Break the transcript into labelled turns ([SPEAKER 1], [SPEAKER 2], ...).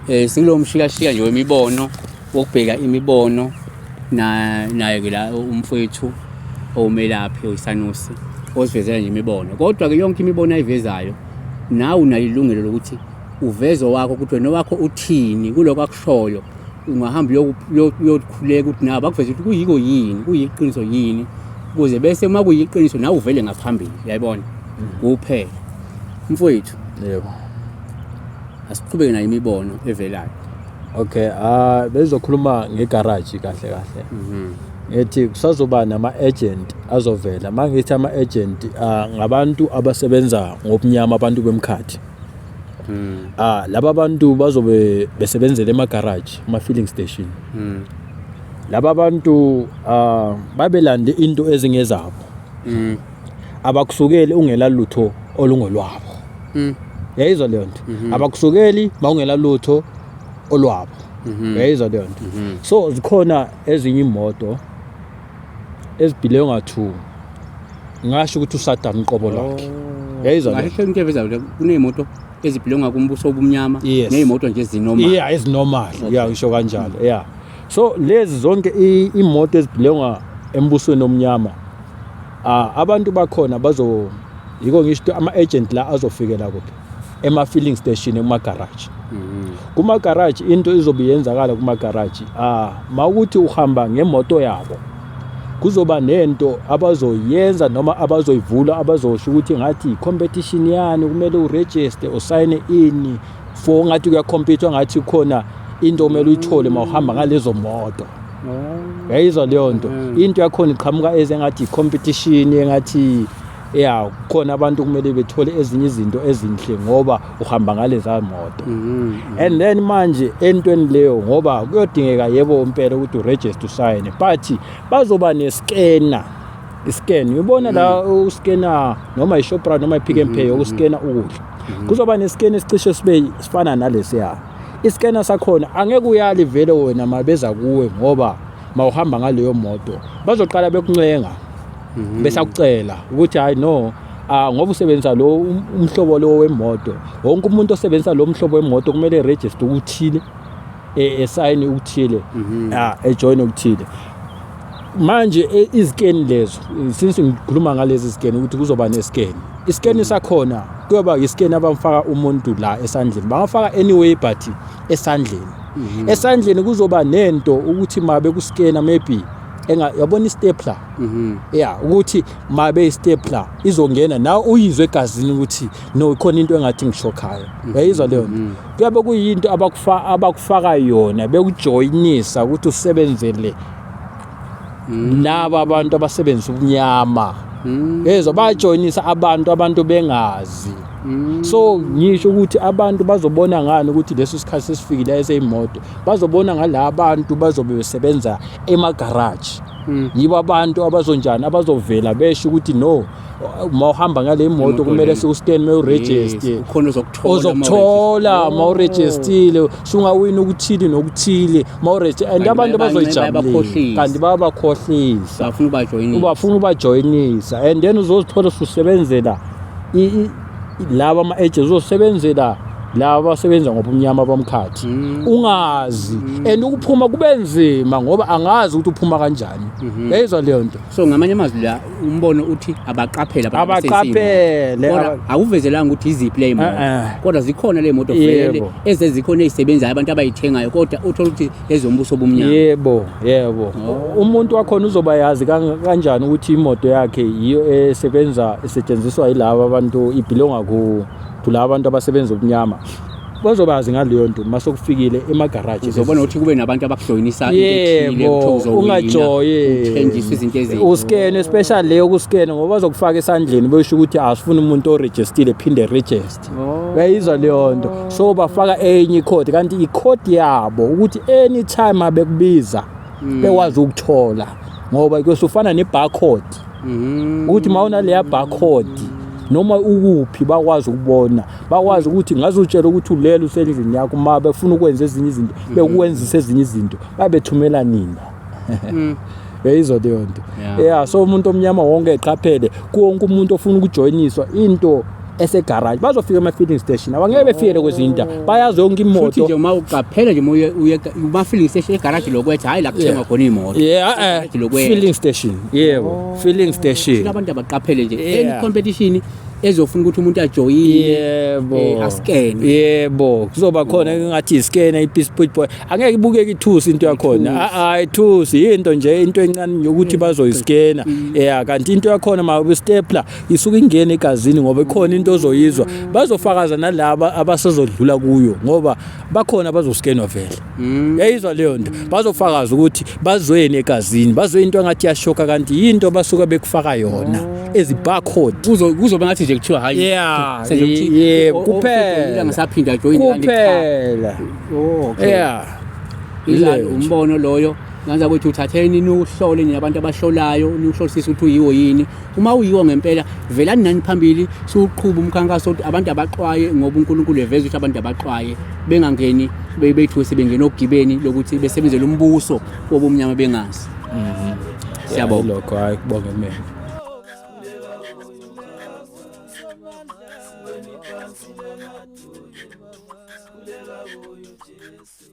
[SPEAKER 1] Singilo mshikashika nje wemibono wokubheka imibono naye ke la umfowethu omelaphi oyisanusi osivezela nje imibono. Kodwa ke yonke imibono ayivezayo nawe unalilungelo lokuthi uvezo wakho ukuthi wena wakho uthini kuloko akushoyo. Ungahamba uyokhuleka ukuthi nabo akuveze ukuthi kuyiko yini, kuyiqiniso yini ukuze bese uma kuyiqiniso nawe uvele ngaphambili, uyayibona? Kuphela. Mfowethu,
[SPEAKER 2] yebo.
[SPEAKER 1] Asiqhubeke nayo imibono evelayo.
[SPEAKER 2] Okay, bezokhuluma ngegarage kahle kahle. Ethi kusazoba nama-agent azovela. Mangithi ama-agent ngabantu abasebenza ngobunyama, abantu bemkhathi. Laba bantu bazobe besebenzela emagarage, ama-filling station. Laba bantu babelande into ezingezabo. Abakusukeli ungela lutho olungolwabo. Yayizwa leyo nto. Abakusukeli mawungela lutho olwabo. Yayizwa leyo nto. So zikhona ezinye imoto ezibhile nga2. Ngasho ukuthi uSathane uqobo lakhe. Yayizwa leyo.
[SPEAKER 1] Ngasho into eveza kunemoto ezibhilonga kumbuso obumnyama nezimoto nje ezinormal.
[SPEAKER 2] Yeah, ezinormal. Yeah, ngisho kanjalo. Yeah. So lezi zonke imoto ezibhilonga embusweni omnyama abantu bakhona yiko ngisho ama-agent la azofikela kuphi ema-filling station ema-garage. Kuma-garage into izobe yenzakala kuma-garage mawukuthi uhamba ngemoto yabo kuzoba nento abazoyenza noma abazoyivula abazosho ukuthi ngathi i-competition yani kumele uregister usayine ini for ngathi kuyacompete ngathi khona into omele uyithole mawuhamba ngalezo moto. Yayizwa leyo nto. Into yakhona iqhamuka ezengathi i-competition engathi khona abantu kumele bethole ezinye izinto ezinhle ngoba uhamba ngaleza moto. And then manje entweni leyo ngoba kuyodingeka yebo impela ukuthi uregister usayine but bazoba nescanner. Iscan uyibona la uscanner noma iShoprite noma iPick n Pay ukuscanner ukudla. Kuzoba nescan esicishe sifana nalesiya. Iscanner sakhona angeke uyali vele wena mabeza kuwe ngoba mawuhamba ngaleyo moto bazoqala bekuncenga bese akucela ukuthi hayi no ngoba usebenzisa lo umhlobo lo wemoto wonke umuntu osebenzisa lo mhlobo wemoto kumele register ukuthile esign ukuthile ejoin ukuthile. Manje izscan lezo since ngikhuluma ngalezi scan ukuthi kuzoba nescan. Iscan sakhona kuyoba iscan abamfaka umuntu la esandleni bangafaka anyway but esandleni. Esandleni kuzoba nento ukuthi mabe kuskena maybe yabona istapler. Ukuthi mabe istapler izongena nawe uyizwe egazini ukuthi no ikhona into engathi ngishokhayo. Yayizwa leyo nto. Kuyabe kuyinto abakufaka yona bekujoinisa ukuthi usebenzele laba abantu abasebenza ubunyama. Yezwa bajoinisa abantu bengazi. So ngisho ukuthi abantu bazobona ngani ukuthi leso sikhathi sesifikile eseyimoto bazobona ngala abantu bazobe besebenza emagarage. Yibo abantu abazonjani abazovela besho ukuthi no mawuhamba ngale moto kumele sikuscan mawuregister
[SPEAKER 1] khona
[SPEAKER 2] uzokuthola mawuregistile sungawina ukuthili nokuthile mawuregister and abantu bazoyijabulela kanti babakhohlisa bafuna ubajoinisa and then uzozithola usebenzela laba ama-agents uzosebenzela laba abasebenza ngobumnyama bomkhathi ungazi and ukuphuma kube nzima ngoba angazi ukuthi uphuma kanjani. Yayizwa leyo nto.
[SPEAKER 1] So ngamanye amazwi la umbono uthi abaqaphele
[SPEAKER 2] kodwa
[SPEAKER 1] awuvezelanga ukuthi iziphi le moto kodwa zikhona le moto vele ezezikhona ezisebenzayo abantu abayithengayo kodwa uthola ukuthi ezombuso obumnyama.
[SPEAKER 2] Yebo umuntu wakhona uzoba yazi kanjani ukuthi imoto yakhe yiyo esetshenziswa yilabo abantu ibhilonga kulabo abantu abasebenza ubunyama. Bazobazi ngaleyo nto masokufikile emagarage
[SPEAKER 1] uzobona ukuthi kube nabantu abakujoinisa
[SPEAKER 2] into
[SPEAKER 1] ungathenjiswa izinto ezinhle
[SPEAKER 2] uscan especially leyo kuscan ngoba bazokufaka esandleni besho ukuthi asifuni umuntu oregister phinde register. Bayizwa leyo nto so bafaka enye code kanti icode yabo ukuthi anytime abekubiza bekwazi ukuthola ngoba kusufana nebarcode ukuthi mawuna leya barcode noma ukuphi bakwazi ukubona bakwazi ukuthi ngazutshela ukuthi ulele usendlini yakho uma befuna ukwenza ezinye izinto bekuwenzisa ezinye izinto babethumela nina. Yayizwa leyo nto. So umuntu omnyama wonke eqaphele wonke umuntu ofuna ukujoiniswa into esegarage bazofika ema-filling station abangeke befikele kwezinye indawo bayazi yonke
[SPEAKER 1] futhi
[SPEAKER 2] imoto
[SPEAKER 1] nje uma uqaphela nje uma filling station egarage lokwethu hayi la kuthengwa khona imoto Garage lokwethu.
[SPEAKER 2] filling station yebo filling station
[SPEAKER 1] abantu abaqaphele nje
[SPEAKER 2] Yeah.
[SPEAKER 1] any competition ezofuna ukuthi umuntu ajoyine
[SPEAKER 2] yebo
[SPEAKER 1] askene
[SPEAKER 2] yebo kuzoba khona engathi iskena ipeace boy angeke ibukeke ithusi into yakhona ithusi into nje into encane yokuthi bazoyiskena kanti into yakhona mabe stapler isuka ingene egazini ngoba ikhona into ozoyizwa bazofakaza nalabo abasezodlula kuyo ngoba bakhona bazoskenwa vele yayizwa leyo nto bazofakaza ukuthi bazweni egazini bazwe into engathi yashoka kanti into basuka bekufaka yona ezibarcode
[SPEAKER 1] kuzoba ngathi nje kuthiwa hayi
[SPEAKER 2] yebo kuphela
[SPEAKER 1] ngisaphinda join
[SPEAKER 2] kuphela
[SPEAKER 1] okay idlalo umbono loyo nganza ukuthi uthatheni niuhlole nini abantu abahlolayo niuhlolisise ukuthi uyiwo yini uma uyiwo ngempela velani nani phambili siuqhubha umkhankaso ukuthi abantu abaqwaye ngoba uNkulunkulu eveza ukuthi abantu abaqwaye bengangeni bethu sebengena ogibeni lokuthi besebenzele umbuso wobumnyama bengazi siyabonga
[SPEAKER 2] lokho hayi kubonga mina
[SPEAKER 3] Kulela boyo Jesu